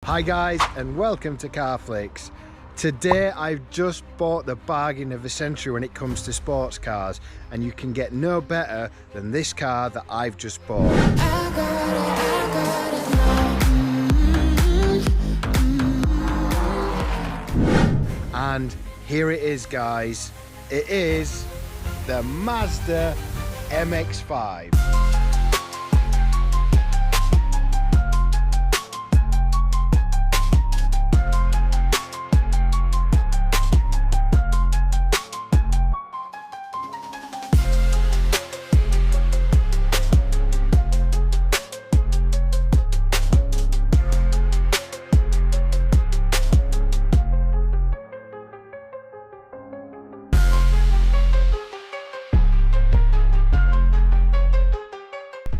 Hi guys, and welcome to Carflix. Today I've just bought the bargain of the century when it comes to sports cars, and you can get no better than this car that I've just bought. And here it is, guys. It is the Mazda MX5.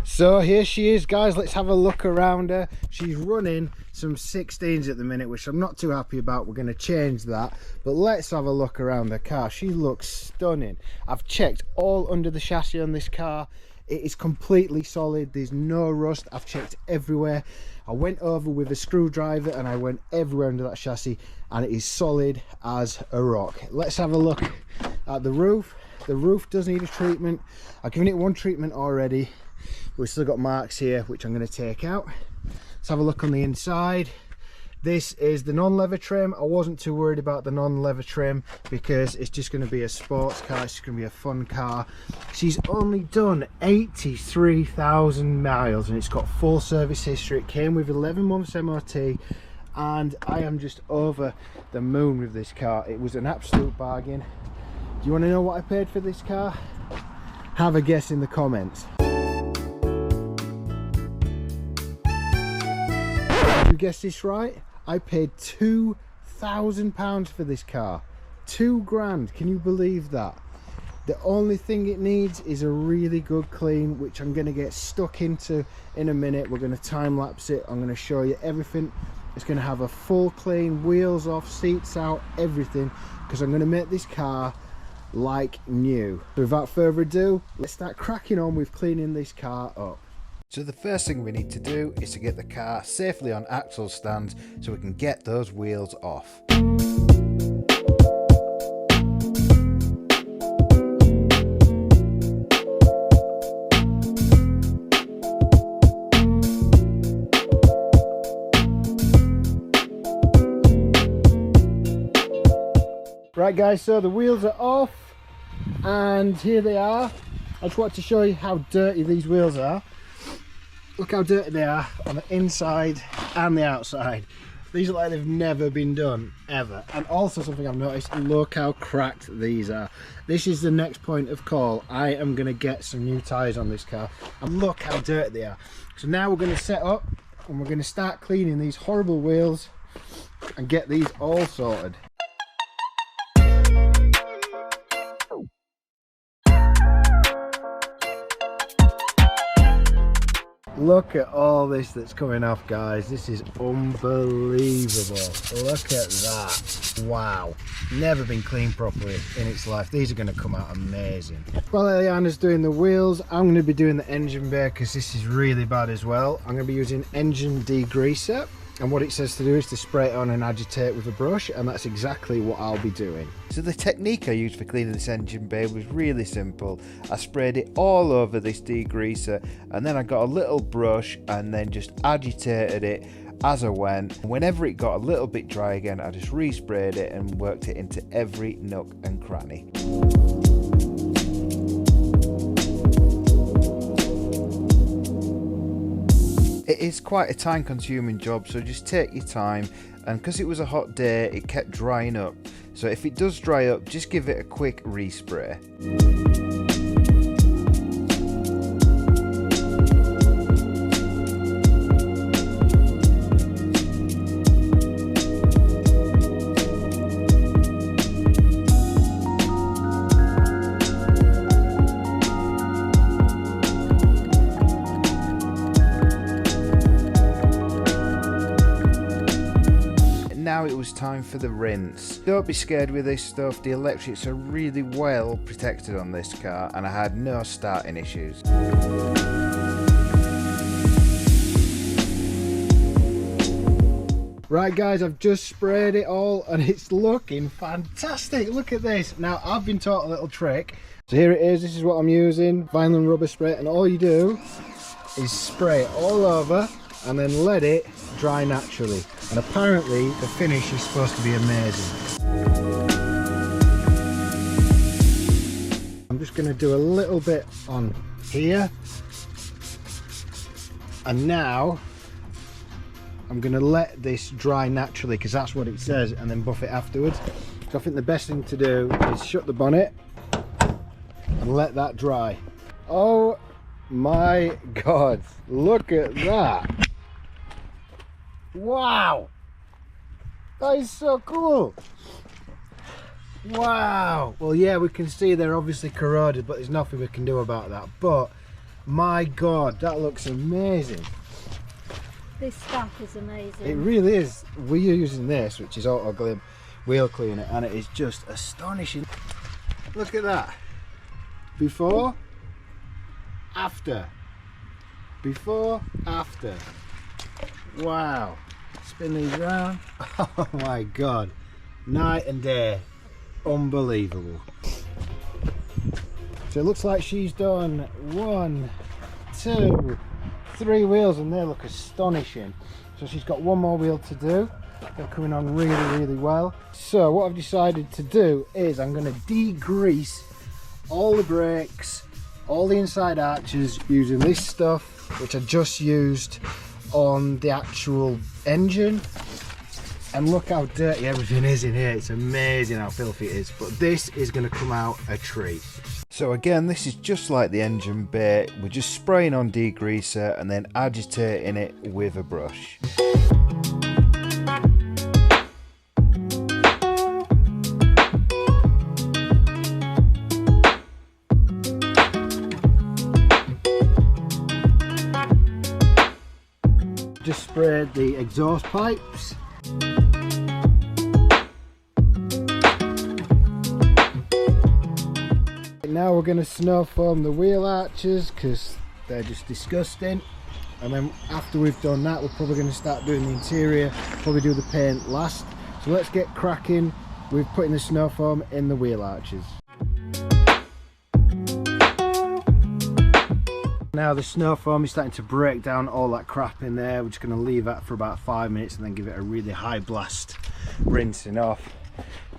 So here she is, guys. Let's have a look around her. She's running some 16s at the minute, which I'm not too happy about. We're going to change that, but let's have a look around the car. She looks stunning. I've checked all under the chassis on this car. It is completely solid. There's no rust. I've checked everywhere. I went over with a screwdriver and I went everywhere under that chassis, and it is solid as a rock. Let's have a look at the roof. The roof does need a treatment. I've given it one treatment already. We've still got marks here, which I'm going to take out. Let's have a look on the inside. This is the non-leather trim. I wasn't too worried about the non-leather trim because it's just going to be a sports car. It's just going to be a fun car. She's only done 83,000 miles and it's got full service history. It came with 11 months MOT, and I am just over the moon with this car. It was an absolute bargain. Do you want to know what I paid for this car? Have a guess in the comments. You guessed this right, I paid £2,000 for this car. 2 grand, can you believe that? The only thing it needs is a really good clean, which I'm going to get stuck into in a minute. We're going to time lapse it. I'm going to show you everything. It's going to have a full clean, wheels off, seats out, everything, because I'm going to make this car like new. So without further ado, let's start cracking on with cleaning this car up. So the first thing we need to do is to get the car safely on axle stands so we can get those wheels off. Right guys, so the wheels are off and here they are. I just want to show you how dirty these wheels are. Look how dirty they are on the inside and the outside. These look like they've never been done, ever. And also something I've noticed, look how cracked these are. This is the next point of call. I am going to get some new tyres on this car. And look how dirty they are. So now we're going to set up and we're going to start cleaning these horrible wheels and get these all sorted. Look at all this that's coming off, guys. This is unbelievable. Look at that. Wow. Never been cleaned properly in its life. These are going to come out amazing. While Eliana's doing the wheels, I'm going to be doing the engine bay because this is really bad as well. I'm going to be using engine degreaser. And what it says to do is to spray it on and agitate with a brush, and that's exactly what I'll be doing. So the technique I used for cleaning this engine bay was really simple. I sprayed it all over this degreaser, and then I got a little brush and then just agitated it as I went. And whenever it got a little bit dry again, I just resprayed it and worked it into every nook and cranny. It is quite a time consuming job, so just take your time, and because it was a hot day it kept drying up, so if it does dry up just give it a quick respray. Now it was time for the rinse. Don't be scared with this stuff. The electrics are really well protected on this car and I had no starting issues. Right guys, I've just sprayed it all and it's looking fantastic. Look at this. Now I've been taught a little trick. So here it is, this is what I'm using, vinyl and rubber spray, and all you do is spray it all over and then let it dry naturally. And apparently the finish is supposed to be amazing. I'm just going to do a little bit on here. And now I'm going to let this dry naturally because that's what it says, and then buff it afterwards. So I think the best thing to do is shut the bonnet and let that dry. Oh my god, look at that. Wow, that is so cool. Wow. Well, yeah, we can see they're obviously corroded, but there's nothing we can do about that. But my god, that looks amazing. This stuff is amazing. It really is. We're using this, which is Auto Glim wheel cleaner, and it is just astonishing. Look at that. Before, after. Before, after. Wow. Spin these around. Oh my god. Night and day. Unbelievable. So it looks like she's done 1, 2, 3 wheels, and they look astonishing. So she's got one more wheel to do. They're coming on really well. So what I've decided to do is I'm going to degrease all the brakes, all the inside arches using this stuff, which I just used on the actual engine. And look how dirty everything is in here. It's amazing how filthy it is, but this is going to come out a treat. So again, this is just like the engine bay. We're just spraying on degreaser and then agitating it with a brush. Just sprayed the exhaust pipes. Now we're going to snow foam the wheel arches because they're just disgusting, and then after we've done that we're probably going to start doing the interior, probably do the paint last. So let's get cracking with putting the snow foam in the wheel arches. Now the snow foam is starting to break down all that crap in there. We're just going to leave that for about 5 minutes and then give it a really high blast rinsing off.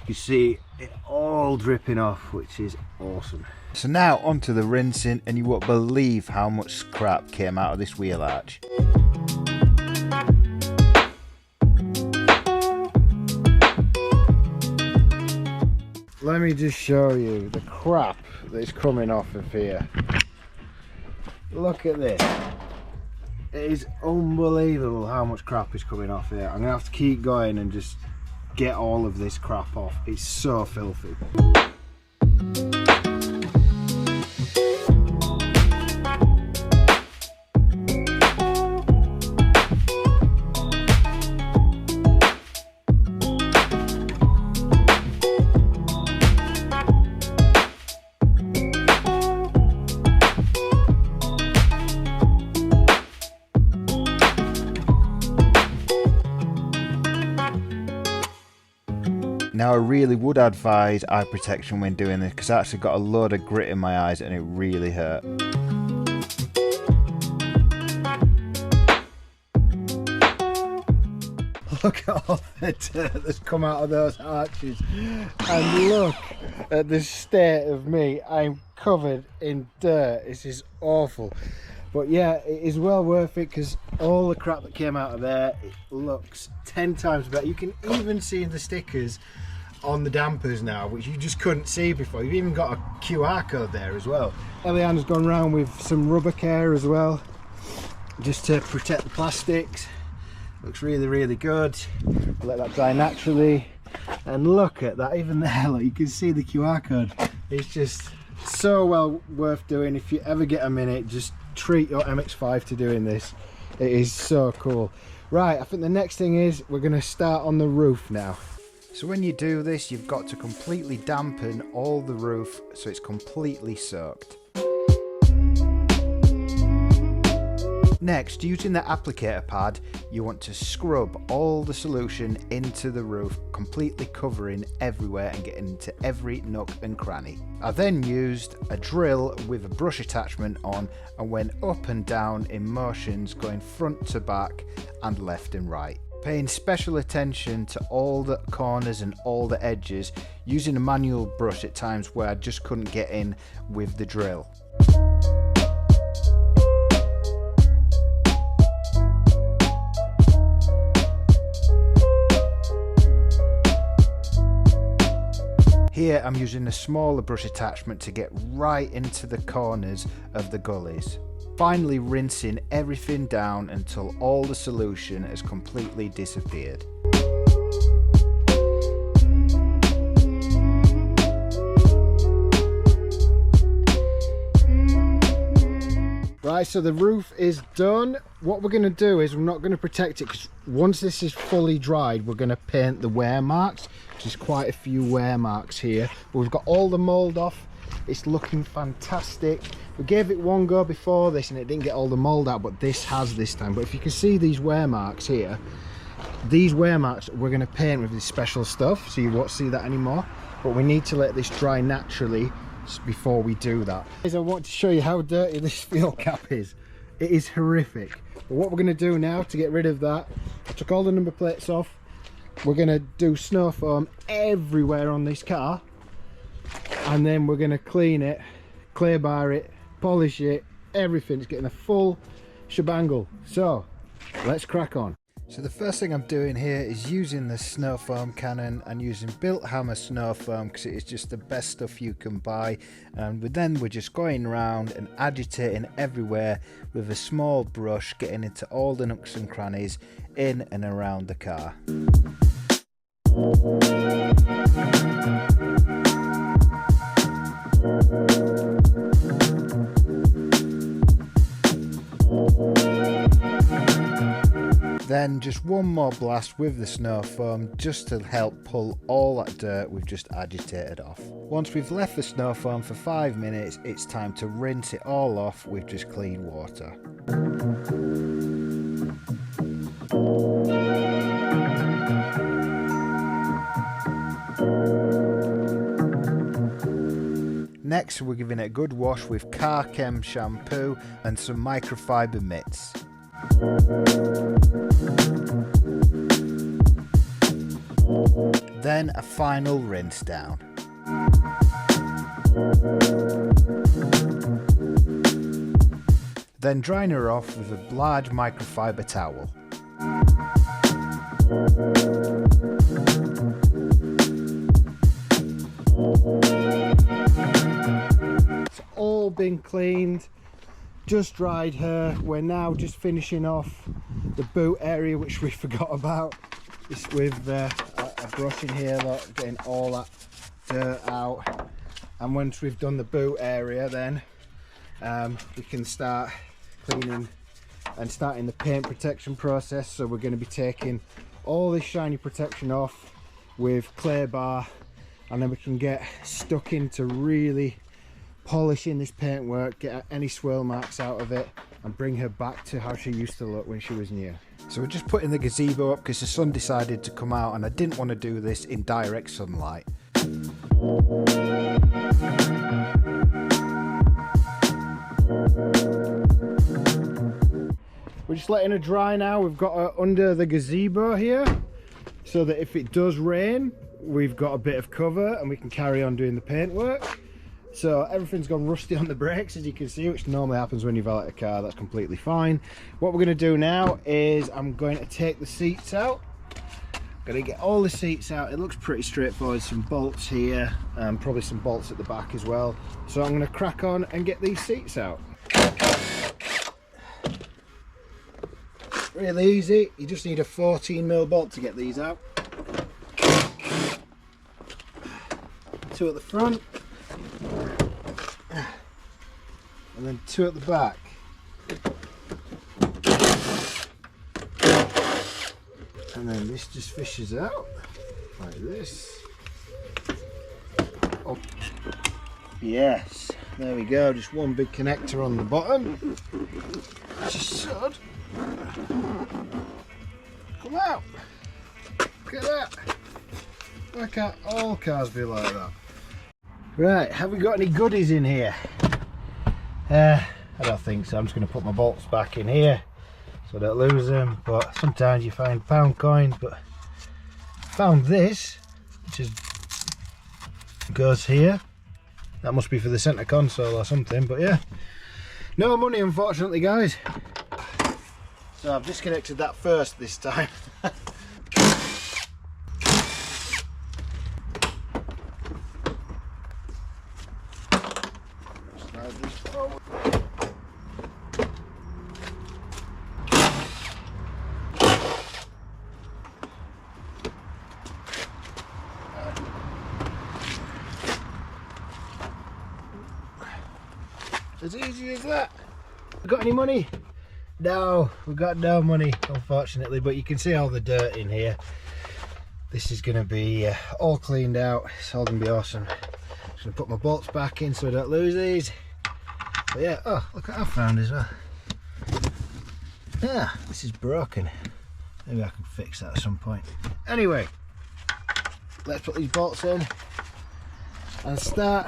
You see it all dripping off, which is awesome. So now onto the rinsing, and you won't believe how much crap came out of this wheel arch. Let me just show you the crap that's coming off of here. Look at this. It is unbelievable how much crap is coming off here. I'm gonna have to keep going and just get all of this crap off. It's so filthy. Now I really would advise eye protection when doing this because I actually got a load of grit in my eyes and it really hurt. Look at all the dirt that's come out of those arches, and look at the state of me. I'm covered in dirt. This is awful. But yeah, it is well worth it because all the crap that came out of there, it looks 10 times better. You can even see the stickers on the dampers now, which you just couldn't see before. You've even got a QR code there as well. Eliana's gone around with some rubber care as well, just to protect the plastics. Looks really good. Let that dry naturally. And look at that, even there, look, you can see the QR code. It's just so well worth doing. If you ever get a minute, just treat your MX5 to doing this. It is so cool. Right, I think the next thing is we're going to start on the roof now. So when you do this, you've got to completely dampen all the roof so it's completely soaked. Next, using the applicator pad, you want to scrub all the solution into the roof, completely covering everywhere and getting into every nook and cranny. I then used a drill with a brush attachment on and went up and down in motions going front to back and left and right. Paying special attention to all the corners and all the edges, using a manual brush at times where I just couldn't get in with the drill. Here I'm using a smaller brush attachment to get right into the corners of the gullies. Finally rinsing everything down until all the solution has completely disappeared. Right, so the roof is done. What we're going to do is we're not going to protect it, because once this is fully dried we're going to paint the wear marks. There's quite a few wear marks here, but we've got all the mould off. It's looking fantastic. We gave it one go before this and it didn't get all the mould out, but this has this time. But if you can see these wear marks here, these wear marks we're going to paint with this special stuff, so you won't see that anymore. But we need to let this dry naturally before we do that. I want to show you how dirty this fuel cap is. It is horrific. But what we're going to do now to get rid of that, I took all the number plates off. We're going to do snow foam everywhere on this car, and then we're going to clean it, clay bar it, polish it, everything. It's getting a full shebangle. So let's crack on. So the first thing I'm doing here is using the snow foam cannon and using Built Hammer snow foam, because it is just the best stuff you can buy. And then we're just going around and agitating everywhere with a small brush, getting into all the nooks and crannies in and around the car. Then just one more blast with the snow foam just to help pull all that dirt we've just agitated off. Once we've left the snow foam for 5 minutes, it's time to rinse it all off with just clean water. Next, we're giving it a good wash with Car Chem shampoo and some microfiber mitts. Then a final rinse down. Then drying her off with a large microfiber towel. It's all been cleaned, just dried her. We're now just finishing off the boot area, which we forgot about. Just with a brush in here, look, getting all that dirt out. And once we've done the boot area, then we can start cleaning and starting the paint protection process. So we're going to be taking all this shiny protection off with clay bar, and then we can get stuck into really polishing this paintwork, get any swirl marks out of it, and bring her back to how she used to look when she was new. So we're just putting the gazebo up because the sun decided to come out and I didn't want to do this in direct sunlight. We're just letting her dry now. We've got her under the gazebo here, so that if it does rain, we've got a bit of cover and we can carry on doing the paintwork. So everything's gone rusty on the brakes, as you can see, which normally happens when you valet a car. That's completely fine. What we're going to do now is I'm going to take the seats out. Going to get all the seats out. It looks pretty straightforward. Some bolts here, probably some bolts at the back as well. So I'm going to crack on and get these seats out. Really easy. You just need a 14mm bolt to get these out. 2 at the front. And then 2 at the back. And then this just fishes out like this. Oh, yes, there we go. Just one big connector on the bottom. She should. Come out. Look at that. Why can't all cars be like that? Right, have we got any goodies in here? I don't think so. I'm just going to put my bolts back in here so I don't lose them. But sometimes you find pound coins. But I found this, which goes here. That must be for the centre console or something. But yeah, no money unfortunately, guys. So I've disconnected that first this time. As easy as that. Got any money? No, we've got no money unfortunately, but you can see all the dirt in here. This is going to be all cleaned out. It's all going to be awesome. Just going to put my bolts back in so I don't lose these. But yeah, oh look what I found as well. Ah, this is broken. Maybe I can fix that at some point. Anyway, let's put these bolts in and start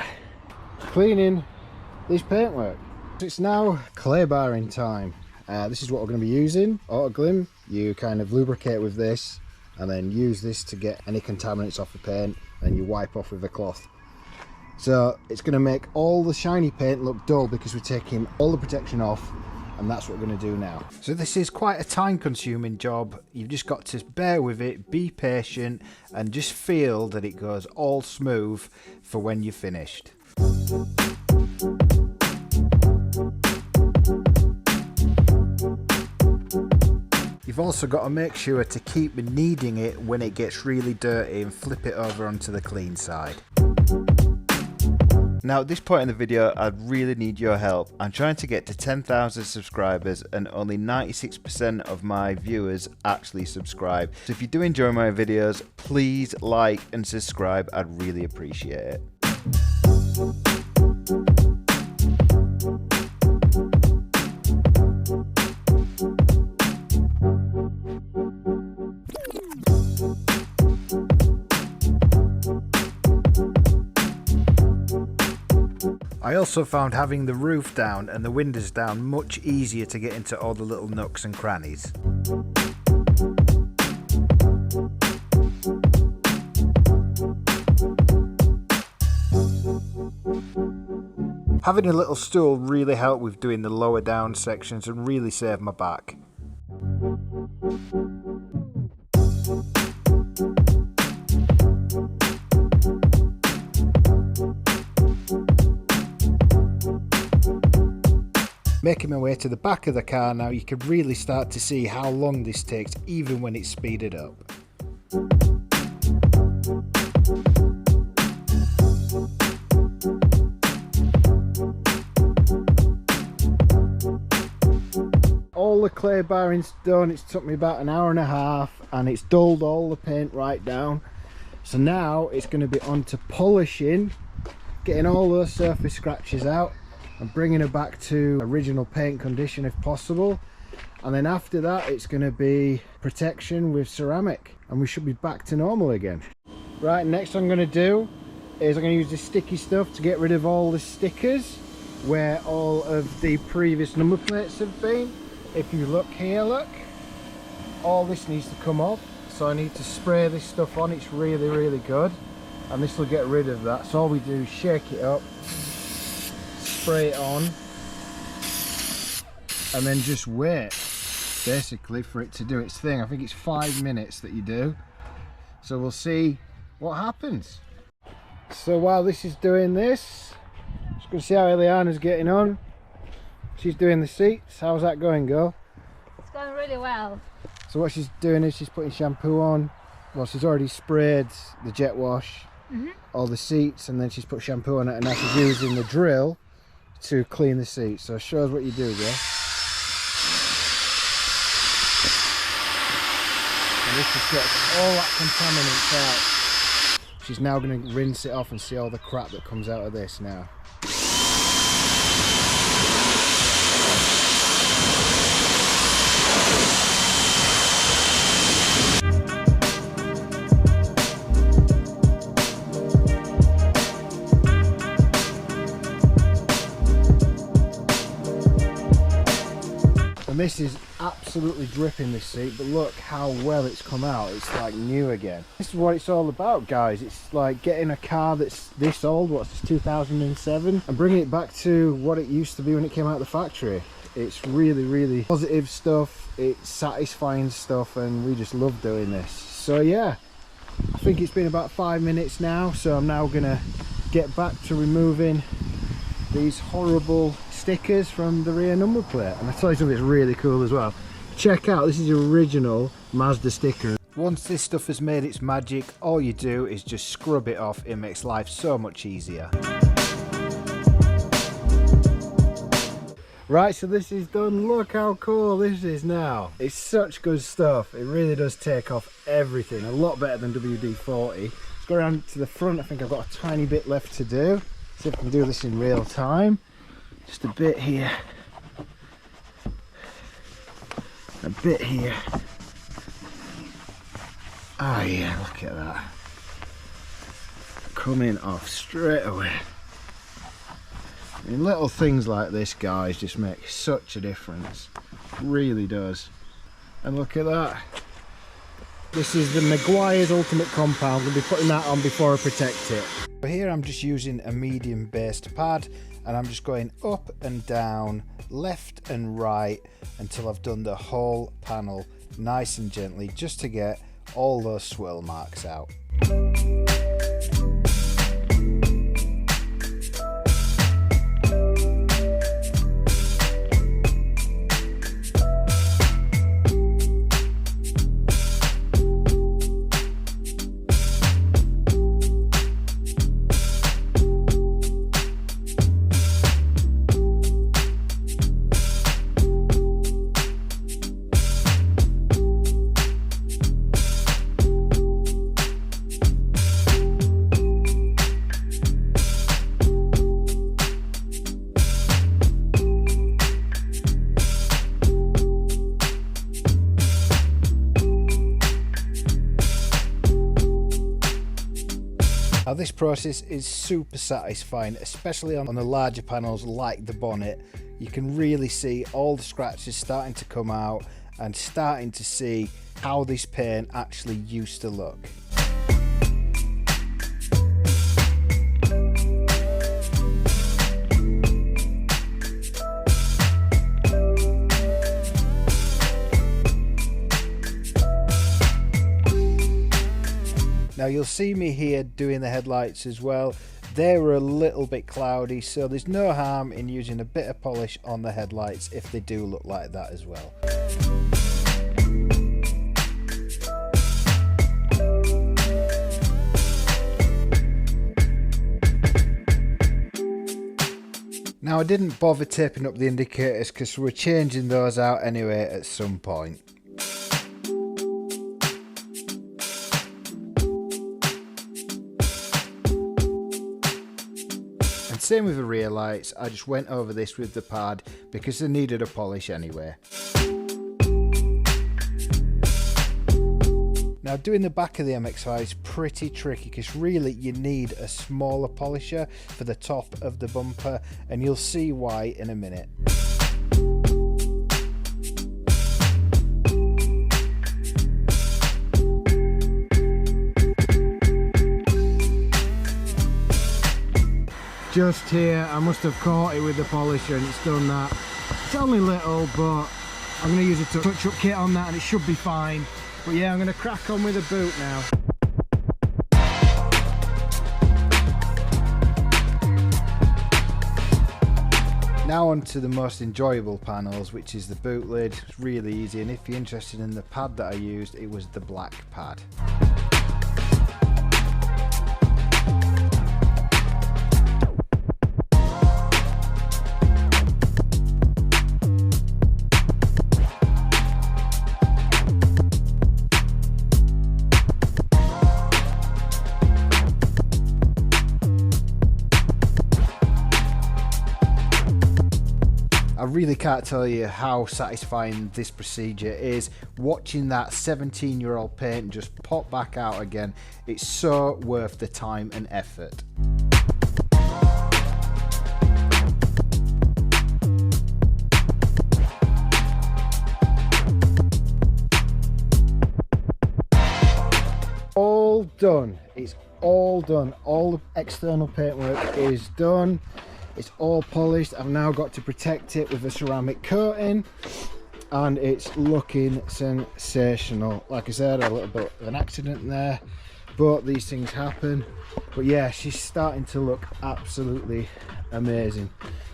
cleaning this paintwork. It's now clay barring time. This is what we're going to be using. Autoglym. You kind of lubricate with this and then use this to get any contaminants off the paint, and you wipe off with a cloth. So it's going to make all the shiny paint look dull because we're taking all the protection off, and that's what we're going to do now. So this is quite a time consuming job. You've just got to bear with it, be patient, and just feel that it goes all smooth for when you're finished. You've also got to make sure to keep kneading it when it gets really dirty and flip it over onto the clean side. Now at this point in the video, I'd really need your help. I'm trying to get to 10,000 subscribers and only 96% of my viewers actually subscribe. So if you do enjoy my videos, please like and subscribe. I'd really appreciate it. I also found having the roof down and the windows down much easier to get into all the little nooks and crannies. Having a little stool really helped with doing the lower down sections and really saved my back. Making my way to the back of the car now, you can really start to see how long this takes even when it's speeded up. All the clay barring's done. It's took me about an hour and a half and it's dulled all the paint right down. So now it's going to be on to polishing, getting all those surface scratches out and bringing it back to original paint condition if possible, and then after that it's going to be protection with ceramic and we should be back to normal again. Right, next I'm going to do is I'm going to use this sticky stuff to get rid of all the stickers where all of the previous number plates have been. If you look here, look, all this needs to come off, so I need to spray this stuff on. It's really good, and this will get rid of that. So all we do is shake it up, spray it on, and then just wait basically for it to do its thing. I think it's 5 minutes that you do, so we'll see what happens. So while this is doing this, just going to see how Eliana's getting on. She's doing the seats. How's that going, girl? It's going really well. So what she's doing is she's putting shampoo on. Well, she's already sprayed the jet wash, all the seats, and then she's put shampoo on it, and now she's using the drill to clean the seats. So show us what you do, girl. And this just gets all that contaminants out. She's now going to rinse it off and see all the crap that comes out of this now. this is absolutely dripping, this seat, but look how well it's come out. It's like new again. This is what it's all about, guys. It's like getting a car that's this old, what's this, 2007, and bringing it back to what it used to be when it came out of the factory. It's really, really positive stuff. It's satisfying stuff, and we just love doing this. So yeah, I think it's been about 5 minutes now, so I'm now gonna get back to removing these horrible stickers from the rear number plate. And I tell you something that's really cool as well. Check out, this is the original Mazda sticker. Once this stuff has made its magic, all you do is just scrub it off. It makes life so much easier. Right, so this is done. Look how cool this is now. It's such good stuff. It really does take off everything. A lot better than WD-40. Let's go around to the front. I think I've got a tiny bit left to do. See if I can do this in real time. Just a bit here. A bit here. Oh yeah, look at that. Coming off straight away. I mean, little things like this, guys, just make such a difference. It really does. And look at that. This is the Maguire's Ultimate Compound. I'll be putting that on before I protect it. But here I'm just using a medium based pad, and I'm just going up and down, left and right, until I've done the whole panel nice and gently, just to get all those swirl marks out. Now this process is super satisfying, especially on the larger panels like the bonnet. You can really see all the scratches starting to come out and starting to see how this paint actually used to look. Now you'll see me here doing the headlights as well. They were a little bit cloudy, so there's no harm in using a bit of polish on the headlights if they do look like that as well. Now I didn't bother taping up the indicators because we're changing those out anyway at some point. Same with the rear lights, I just went over this with the pad because they needed a polish anyway. Now doing the back of the MX5 is pretty tricky because really you need a smaller polisher for the top of the bumper, and you'll see why in a minute. Just here, I must have caught it with the polisher and it's done that. It's only little, but I'm going to use a touch-up kit on that and it should be fine. But yeah, I'm going to crack on with the boot now. Now on to the most enjoyable panels, which is the boot lid. It's really easy, and if you're interested in the pad that I used, it was the black pad. I really can't tell you how satisfying this procedure is. Watching that 17-year-old paint just pop back out again, it's so worth the time and effort. all done. It's all done. All the external paintwork is done. It's all polished. I've now got to protect it with a ceramic coating, and it's looking sensational. Like I said, a little bit of an accident there, but these things happen. But yeah, she's starting to look absolutely amazing.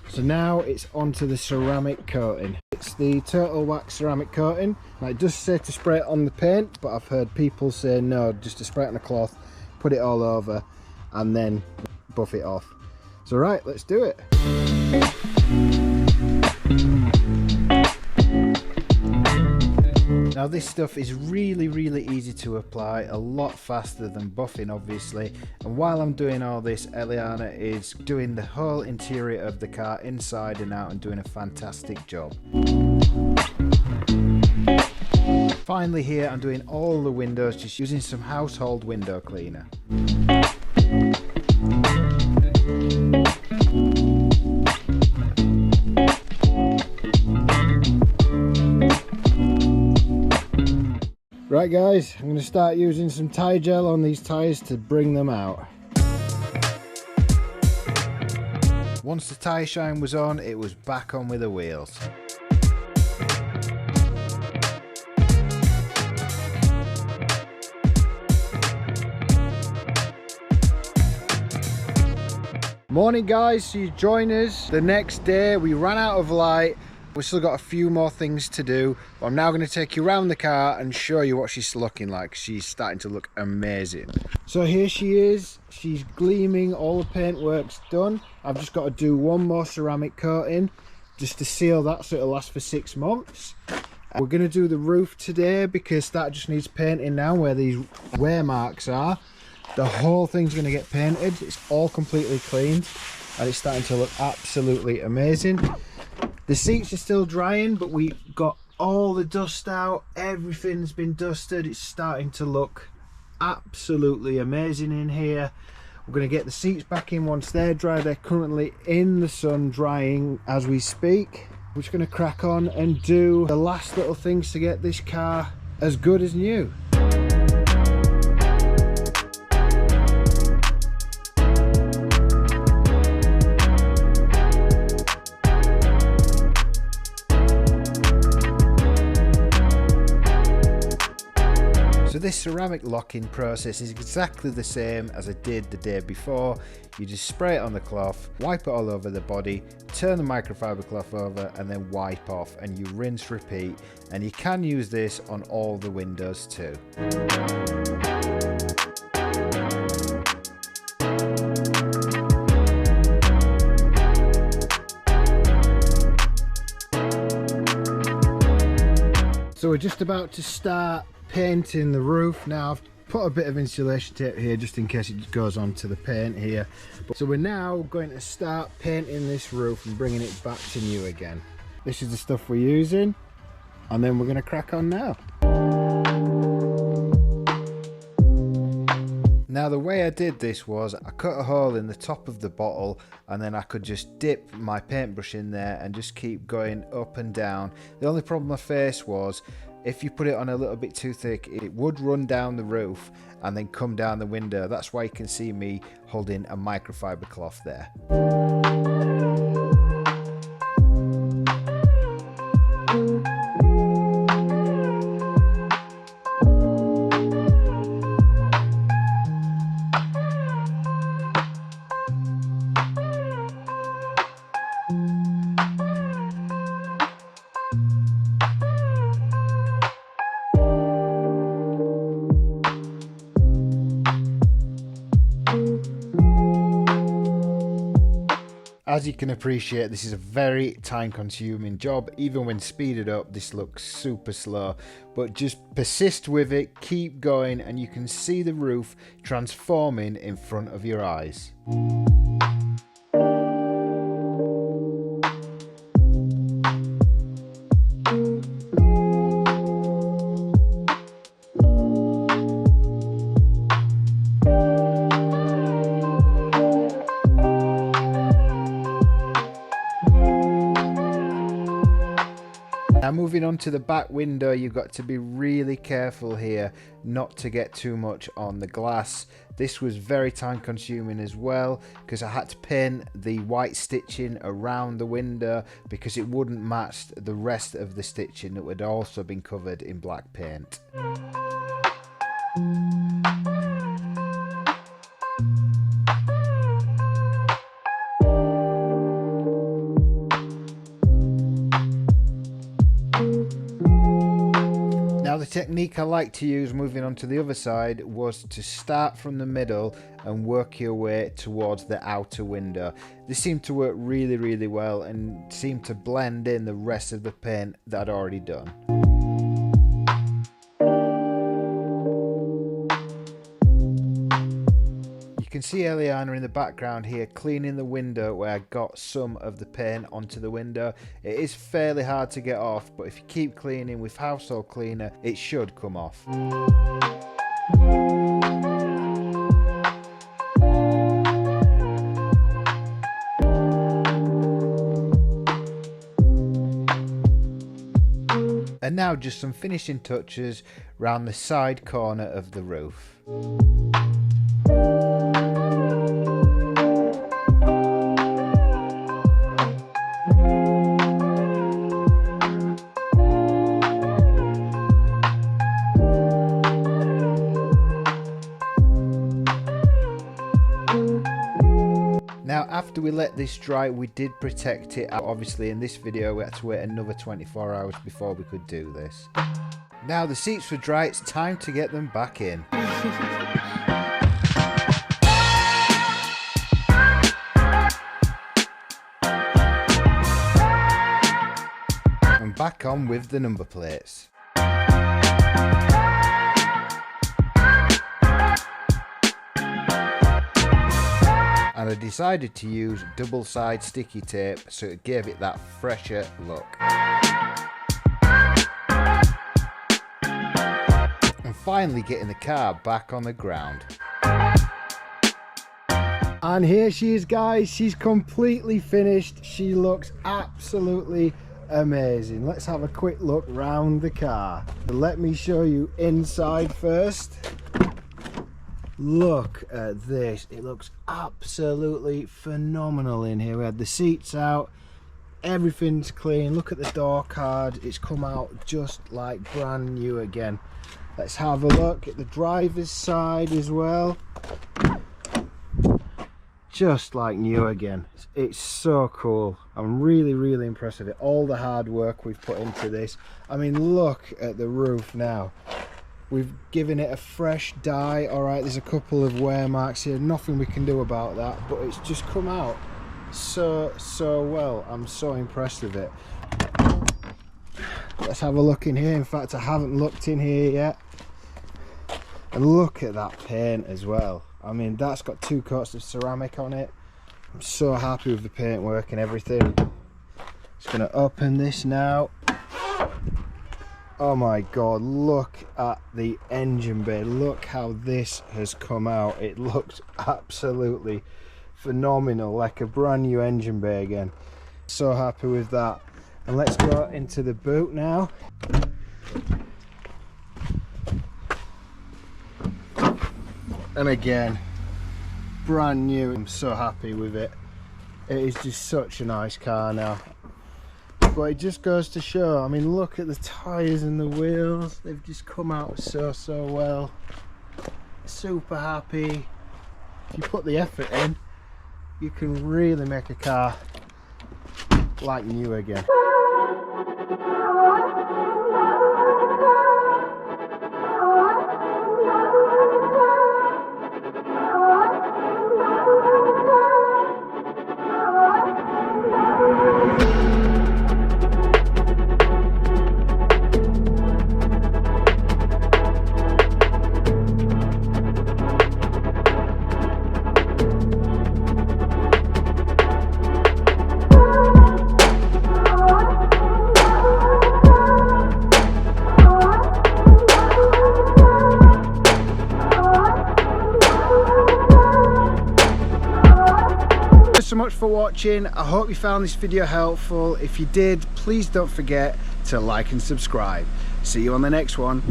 So now it's onto the ceramic coating. It's the Turtle Wax ceramic coating. Now it does say to spray it on the paint, but I've heard people say no, just to spray it on a cloth, put it all over, and then buff it off. So right, let's do it. Now this stuff is really easy to apply, a lot faster than buffing obviously, and while I'm doing all this, Eliana is doing the whole interior of the car inside and out and doing a fantastic job. Finally here I'm doing all the windows just using some household window cleaner. Right guys, I'm going to start using some tyre gel on these tyres to bring them out. Once the tyre shine was on, it was back on with the wheels. Morning guys, so you join us the next day. We ran out of light. We've still got a few more things to do, but I'm now going to take you around the car and show you what she's looking like. She's starting to look amazing. So here she is, she's gleaming, all the paintwork's done. I've just got to do one more ceramic coating just to seal that so it'll last for 6 months. We're going to do the roof today because that just needs painting now where these wear marks are. The whole thing's going to get painted. It's all completely cleaned and it's starting to look absolutely amazing. The seats are still drying, but we got all the dust out, everything's been dusted. It's starting to look absolutely amazing in here. We're going to get the seats back in once they're dry. They're currently in the sun drying as we speak. We're just going to crack on and do the last little things to get this car as good as new. So this ceramic locking process is exactly the same as I did the day before. You just spray it on the cloth, wipe it all over the body, turn the microfiber cloth over and then wipe off, and you rinse repeat, and you can use this on all the windows too. So we're just about to start painting the roof. Now I've put a bit of insulation tape here just in case it goes onto the paint here. So we're now going to start painting this roof and bringing it back to new again. This is the stuff we're using, and then we're going to crack on now. Now the way I did this was I cut a hole in the top of the bottle and then I could just dip my paintbrush in there and just keep going up and down. The only problem I faced was if you put it on a little bit too thick, it would run down the roof and then come down the window. That's why you can see me holding a microfiber cloth there. As you can appreciate, this is a very time-consuming job. Even when speeded up, this looks super slow, but just persist with it, keep going, and you can see the roof transforming in front of your eyes. Now Moving on to the back window, you've got to be really careful here not to get too much on the glass. This was very time consuming as well, because I had to pin the white stitching around the window because it wouldn't match the rest of the stitching that would also been covered in black paint. Now the technique I like to use moving on to the other side was to start from the middle and work your way towards the outer window. This seemed to work really well and seemed to blend in the rest of the paint that I'd already done. You can see Eliana in the background here cleaning the window where I got some of the paint onto the window. It is fairly hard to get off, but if you keep cleaning with household cleaner, it should come off. And now just some finishing touches around the side corner of the roof. Now after we let this dry, we did protect it. Obviously in this video we had to wait another 24 hours before we could do this. Now the seats were dry, it's time to get them back in. And back on with the number plates. And I decided to use double side sticky tape so it gave it that fresher look. And finally getting the car back on the ground. And here she is, guys, she's completely finished. She looks absolutely amazing. Let's have a quick look round the car. Let me show you inside first. Look at this, it looks absolutely phenomenal in here. We had the seats out, everything's clean. Look at the door card, it's come out just like brand new again. Let's have a look at the driver's side as well. Just like new again. It's so cool. I'm really impressed with it. All the hard work we've put into this. I mean, look at the roof now. We've given it a fresh dye. Alright, there's a couple of wear marks here, nothing we can do about that, but it's just come out so well. I'm so impressed with it. Let's have a look in here. In fact, I haven't looked in here yet. And look at that paint as well. I mean, that's got 2 coats of ceramic on it. I'm so happy with the paintwork and everything. Just gonna open this now. Oh my god, look at the engine bay. Look how this has come out. It looks absolutely phenomenal, like a brand new engine bay again. So happy with that. And let's go into the boot now. And again, brand new. I'm so happy with it. It is just such a nice car now. But it just goes to show, I mean, look at the tyres and the wheels. They've just come out so well. Super happy. If you put the effort in, you can really make a car like new again. so much for watching. I hope you found this video helpful. If you did, please don't forget to like and subscribe. See you on the next one.